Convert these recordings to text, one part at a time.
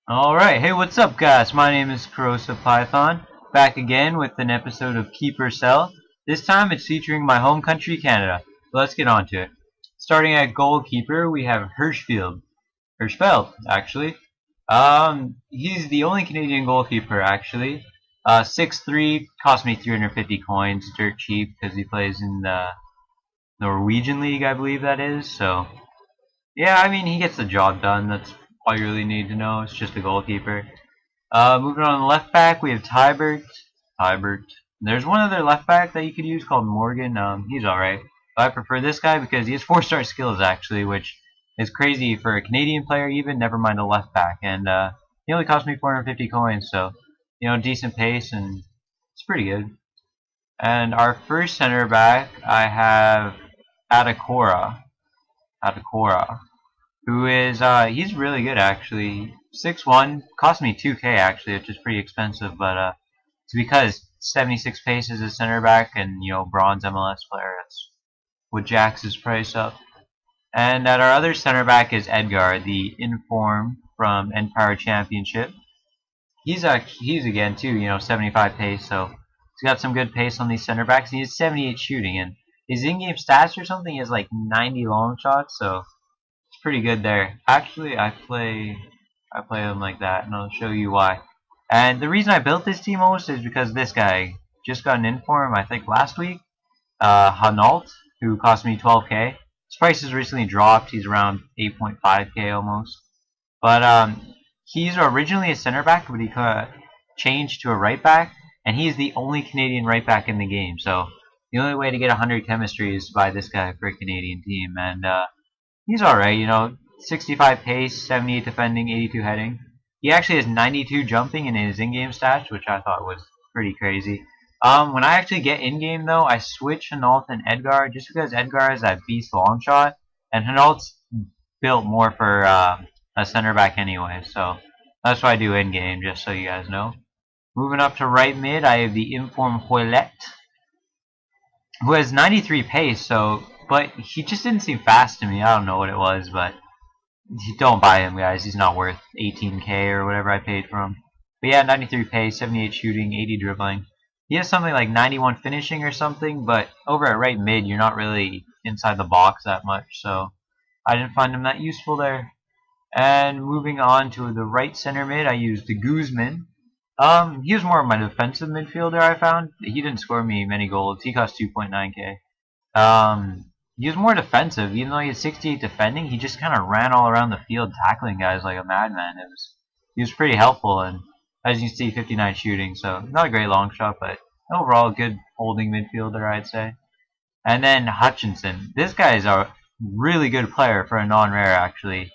Alright, hey, what's up, guys? My name is Corrosive Python, back again with an episode of Keep or Sell. This time it's featuring my home country, Canada. Let's get on to it. Starting at goalkeeper, we have Hirschfeld, actually. He's the only Canadian goalkeeper, actually. 6'3", cost me 350 coins, dirt cheap, because he plays in the Norwegian League, I believe that is, so... Yeah, I mean, he gets the job done. That's all you really need to know. It's just a goalkeeper. Moving on to the left back, we have Tybert. There's one other left back that you could use called Morgan. He's alright. I prefer this guy because he has 4-star skills, actually, which is crazy for a Canadian player even, never mind a left back. And he only cost me 450 coins, so, decent pace, and it's pretty good. And our first center back, I have Adakora, who is he's really good actually. 6'1", cost me 2K actually, which is pretty expensive, but it's because 76 pace as a center back and bronze MLS player. That's what jacks his price up. And at our other center back is Edgar, the inform from Empire Championship. He's again too, 75 pace, so he's got some good pace on these center backs. He has 78 shooting, and his in-game stats or something is like 90 long shots, so it's pretty good there. Actually, I play them like that, and I'll show you why. And the reason I built this team almost is because this guy just got an inform, I think last week, Hanault, who cost me 12K. His price has recently dropped. He's around 8.5K almost. But he's originally a center back, but he changed to a right back, and he's the only Canadian right back in the game. So the only way to get 100 chemistry is to buy this guy for a Canadian team, and he's alright, 65 pace, 78 defending, 82 heading. He actually has 92 jumping in his in-game stats, which I thought was pretty crazy. When I actually get in-game, though, I switch Hanault and Edgar, just because Edgar has that beast long shot, and Hanault's built more for a center back anyway, so that's what I do in-game, just so you guys know. Moving up to right mid, I have the Inform Hoylett, who has 93 pace, but he just didn't seem fast to me. I don't know what it was, but don't buy him, guys. He's not worth 18K or whatever I paid for him. But yeah, 93 pace, 78 shooting, 80 dribbling. He has something like 91 finishing or something, but over at right mid, you're not really inside the box that much, so I didn't find him that useful there. And moving on to the right center mid, I used the Guzman. He was more of my defensive midfielder, I found. He didn't score me many goals. He cost 2.9K. He was more defensive. Even though he had 68 defending, he just kind of ran all around the field tackling guys like a madman. He was pretty helpful, and as you see, 59 shooting, so not a great long shot, but overall good holding midfielder, I'd say. And then Hutchinson. This guy is a really good player for a non-rare, actually.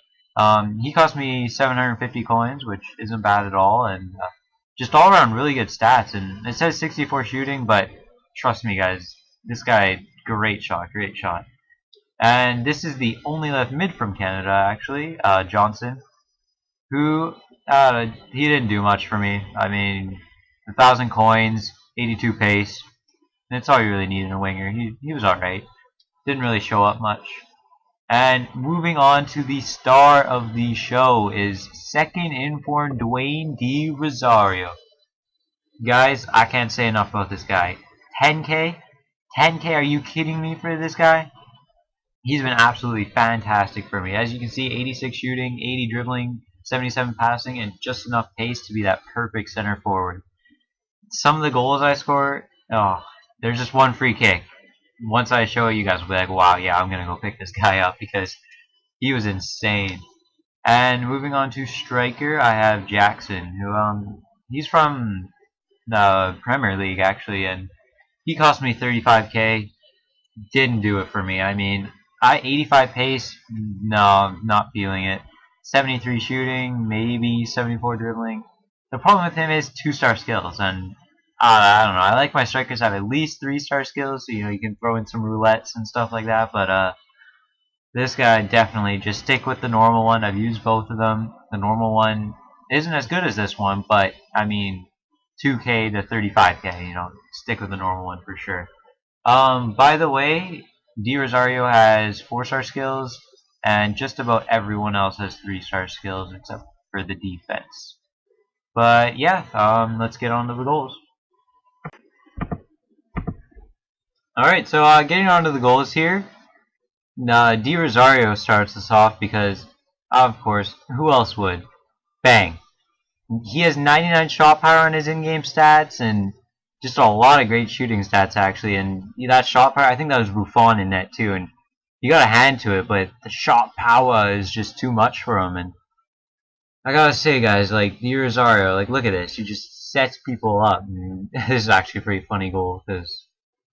He cost me 750 coins, which isn't bad at all, and just all around really good stats. And it says 64 shooting, but trust me, guys, this guy, great shot. And this is the only left mid from Canada, actually, Johnson, who he didn't do much for me. I mean, 1,000 coins, 82 pace. That's all you really need in a winger. He was alright. Didn't really show up much. And moving on to the star of the show is second inform Dwayne D. Rosario. Guys, I can't say enough about this guy. 10K? 10K? Are you kidding me for this guy? He's been absolutely fantastic for me. As you can see, 86 shooting, 80 dribbling, 77 passing, and just enough pace to be that perfect center forward. Some of the goals I score, there's just one free kick. Once I show it, you guys will be like, wow, yeah, I'm going to go pick this guy up because he was insane. And moving on to striker, I have Jackson, who he's from the Premier League, actually, and he cost me 35K. Didn't do it for me. I mean, 85 pace, no, not feeling it. 73 shooting, maybe 74 dribbling. The problem with him is 2-star skills, and I don't know. I like my strikers to have at least 3-star skills, so you can throw in some roulettes and stuff like that. But this guy, definitely just stick with the normal one. I've used both of them. The normal one isn't as good as this one, but I mean, 2K to 35K. Stick with the normal one for sure. By the way, D. Rosario has 4-star skills, and just about everyone else has 3-star skills except for the defense. But yeah, let's get on to the goals. Alright, so getting on to the goals here. Di Rosario starts us off because, of course, who else would? Bang. He has 99 shot power on his in-game stats and just a lot of great shooting stats actually. And that shot power, I think that was Buffon in net too. And you got a hand to it, but the shot power is just too much for him. And I gotta say, guys, like Di Rosario, like look at this. He just sets people up. And this is actually a pretty funny goal because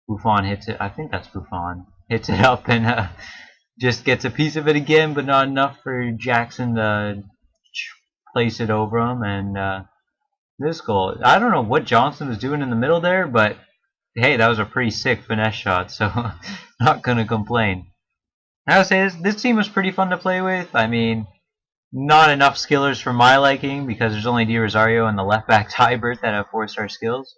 Buffon hits it. I think that's Buffon. Hits it up and just gets a piece of it again, but not enough for Jackson to place it over him. And this goal, I don't know what Johnson was doing in the middle there, but hey, that was a pretty sick finesse shot, so not gonna complain. I would say this team was pretty fun to play with. I mean, not enough skillers for my liking because there's only Di Rosario and the left back Tybert that have 4-star skills.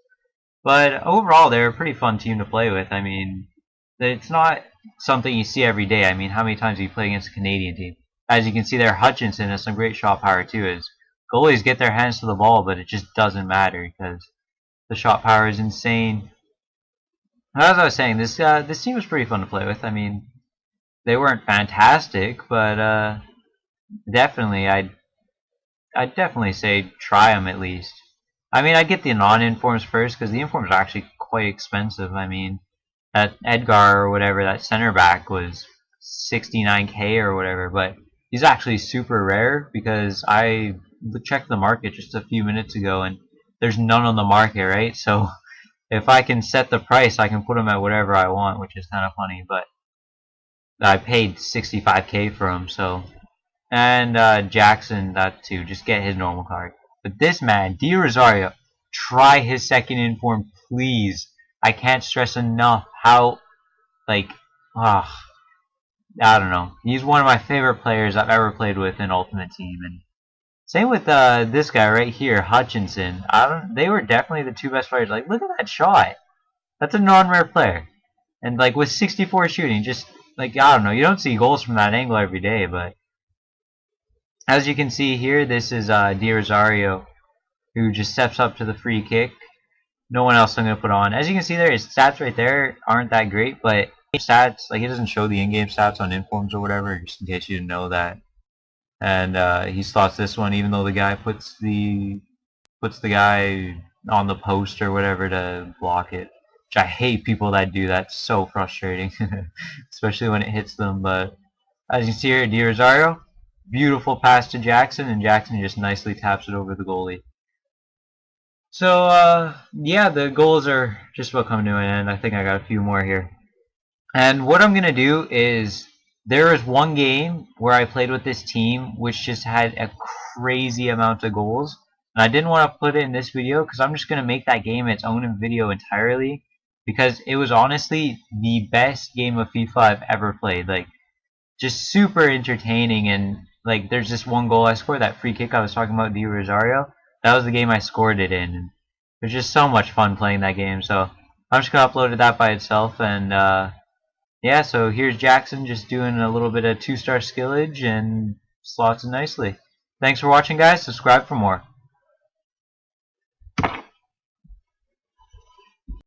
But overall, they're a pretty fun team to play with. I mean, it's not something you see every day. I mean, how many times do you play against a Canadian team? As you can see there, Hutchinson has some great shot power too. As goalies get their hands to the ball, but it just doesn't matter because the shot power is insane. As I was saying, this team was pretty fun to play with. I mean, they weren't fantastic, but definitely, I'd definitely say try them at least. I mean, I'd get the non-informs first because the informs are actually quite expensive. I mean, that Edgar or whatever, that center back was 69k or whatever, but he's actually super rare because I checked the market just a few minutes ago and there's none on the market, right? So if I can set the price, I can put him at whatever I want, which is kind of funny, but I paid 65k for him, so. And Jackson, that too, just get his normal card. But this man, Di Rosario, try his second inform, please. I can't stress enough how, like, I don't know. He's one of my favorite players I've ever played with in Ultimate Team. And same with this guy right here, Hutchinson. They were definitely the two best players. Like, look at that shot. That's a non-rare player. And, like, with 64 shooting, just, like, I don't know. You don't see goals from that angle every day, but as you can see here, this is Di Rosario, who just steps up to the free kick. No one else I'm going to put on. As you can see there, his stats right there aren't that great, but stats, like, he doesn't show the in-game stats on informs or whatever, just in case you didn't know that. And he slots this one, even though the guy puts the guy on the post or whatever to block it. Which I hate people that do that. It's so frustrating, especially when it hits them. But as you can see here, Di Rosario, beautiful pass to Jackson, and Jackson just nicely taps it over the goalie. So, yeah, the goals are just about coming to an end. I think I got a few more here. And what I'm going to do is, there was one game where I played with this team which just had a crazy amount of goals. And I didn't want to put it in this video because I'm just going to make that game its own video entirely. Because it was honestly the best game of FIFA I've ever played. Like, just super entertaining. And, like, there's this one goal I scored, that free kick I was talking about, Di Rosario. That was the game I scored it in. And it was just so much fun playing that game. So I'm just going to upload that by itself. And yeah, so here's Jackson just doing a little bit of 2-star skillage and slots it nicely. Thanks for watching, guys. Subscribe for more.